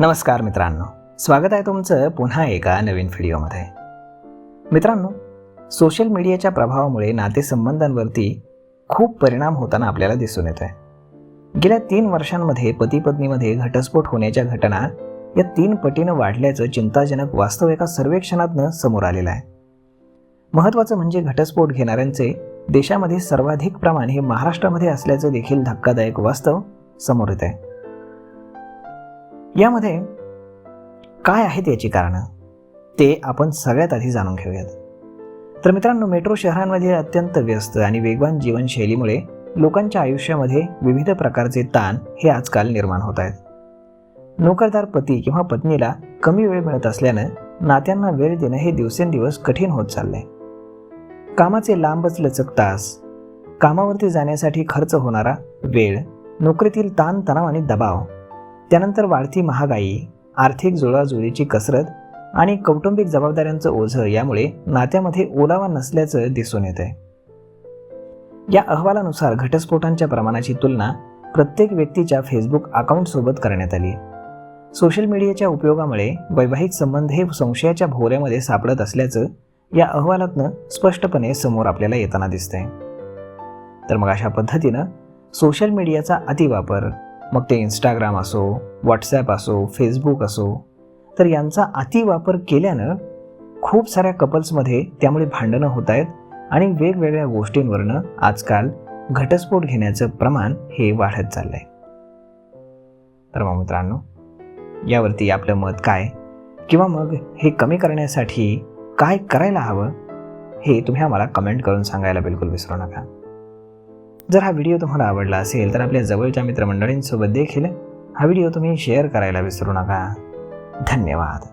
नमस्कार मित्रांनो, स्वागत आहे तुमचं पुन्हा एका नवीन व्हिडिओमध्ये. मित्रांनो, सोशल मीडियाच्या प्रभावामुळे नातेसंबंधांवरती खूप परिणाम होताना आपल्याला दिसून येतोय. गेल्या 3 वर्षांमध्ये पती पत्नीमध्ये घटस्फोट होण्याच्या घटना या 3 पटीनं वाढल्याचं चिंताजनक वास्तव एका सर्वेक्षणातनं समोर आलेलं आहे. महत्त्वाचं म्हणजे घटस्फोट घेणाऱ्यांचे देशामध्ये सर्वाधिक प्रमाण हे महाराष्ट्रामध्ये असल्याचं देखील धक्कादायक वास्तव समोर येत आहे. यामध्ये काय आहेत याची कारणं ते आपण सगळ्यात आधी जाणून घेऊयात. तर मित्रांनो, मेट्रो शहरांमध्ये अत्यंत व्यस्त आणि वेगवान जीवनशैलीमुळे लोकांच्या आयुष्यामध्ये विविध प्रकारचे ताण हे आजकाल निर्माण होत आहेत. नोकरदार पती किंवा पत्नीला कमी वेळ मिळत असल्यानं नात्यांना वेळ देणं हे दिवसेंदिवस कठीण होत चाललंय. कामाचे लांबच लचक तास, कामावरती जाण्यासाठी खर्च होणारा वेळ, नोकरीतील ताणतणाव आणि दबाव, त्यानंतर वाढती महागाई, आर्थिक जुळवाजुळीची कसरत आणि कौटुंबिक जबाबदाऱ्यांचं ओझं यामुळे नात्यामध्ये ओलावा नसल्याचं दिसून येतंय. या अहवालानुसार घटस्फोटांच्या प्रमाणाची तुलना प्रत्येक व्यक्तीच्या फेसबुक अकाउंटसोबत करण्यात आली. सोशल मीडियाच्या उपयोगामुळे वैवाहिक संबंध हे संशयाच्या भोवऱ्यामध्ये सापडत असल्याचं या अहवालातनं स्पष्टपणे समोर आपल्याला येताना दिसतंय. तर मग अशा पद्धतीनं सोशल मीडियाचा अतिवापर, मग ते इंस्टाग्राम असो, व्हॉट्सॲप असो, फेसबुक असो, तर यांचा अतिवापर केल्यानं खूप साऱ्या कपल्समध्ये त्यामुळे भांडणं होत आहेत आणि वेगवेगळ्या गोष्टींवरनं आजकाल घटस्फोट घेण्याचं प्रमाण हे वाढत चाललं आहे. तर मग मित्रांनो, यावरती आपलं मत काय, किंवा मग हे कमी करण्यासाठी काय करायला हवं हे तुम्ही आम्हाला कमेंट करून सांगायला बिलकुल विसरू नका. जर हा व्हिडिओ तुम्हाला आवडला असेल तर आपल्या जवळच्या मित्रमंडळींसोबत देखील हा व्हिडिओ तुम्ही शेअर करायला विसरू नका. धन्यवाद.